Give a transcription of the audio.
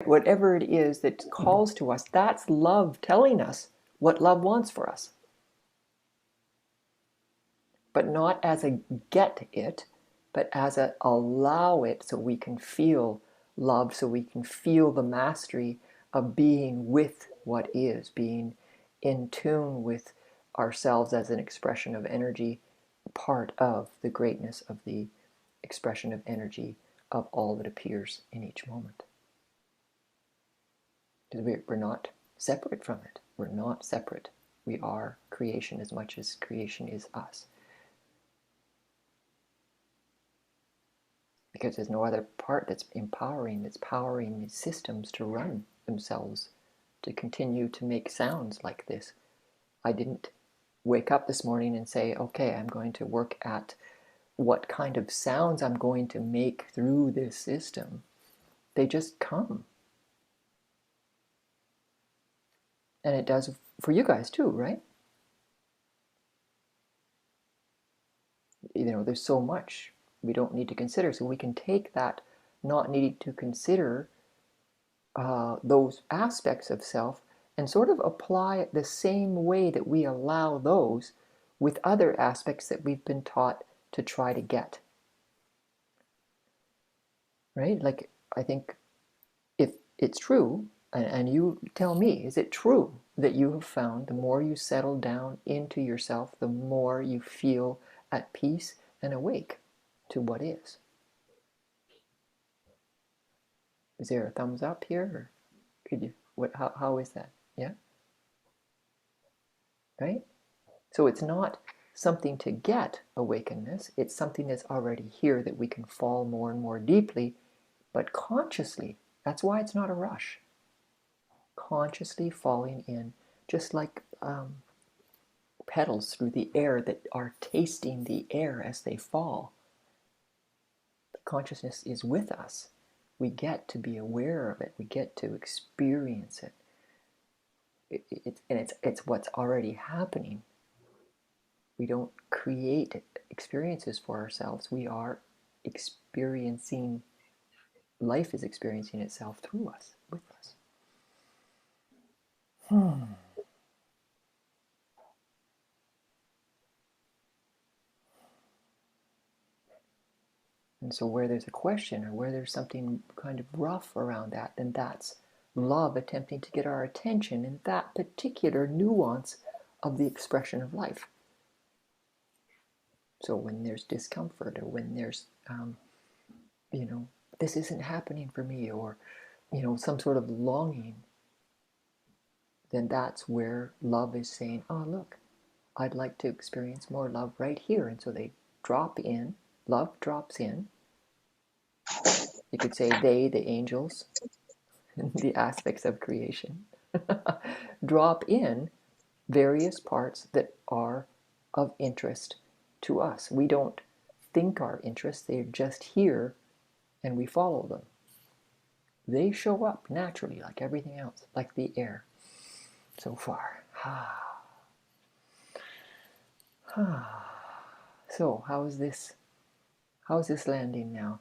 Whatever it is that calls to us, that's love telling us what love wants for us. But not as a get it, but as a allow it, so we can feel love, so we can feel the mastery of being with what is, being in tune with ourselves as an expression of energy, part of the greatness of the expression of energy of all that appears in each moment. Because we're not separate from it. We're not separate. We are creation as much as creation is us. Because there's no other part that's powering these systems to run themselves, to continue to make sounds like this. I didn't wake up this morning and say, okay, I'm going to work at what kind of sounds I'm going to make through this system. They just come. And it does for you guys too, right? There's so much we don't need to consider. So we can take that not needing to consider those aspects of self and sort of apply it the same way that we allow those with other aspects that we've been taught to try to get. Right? Like, I think if it's true, and you tell me, is it true that you have found the more you settle down into yourself, the more you feel at peace and awake to what is? Is there a thumbs up here? Or could you, how is that? Yeah? Right? So it's not something to get awakeness, it's something that's already here that we can fall more and more deeply, but consciously. That's why it's not a rush. Consciously falling in, just like petals through the air that are tasting the air as they fall. The consciousness is with us. We get to be aware of it. We get to experience it. It's what's already happening. We don't create experiences for ourselves. We are experiencing, life is experiencing itself through us, with us. And so where there's a question or where there's something kind of rough around that, then that's love attempting to get our attention in that particular nuance of the expression of life. So when there's discomfort, or when there's, this isn't happening for me, or, some sort of longing, then that's where love is saying, oh, look, I'd like to experience more love right here. And so they drop in, love drops in. You could say they, the angels, the aspects of creation, drop in various parts that are of interest to us. We don't think our interests, they're just here and we follow them. They show up naturally like everything else, like the air. So far. So how is this landing now?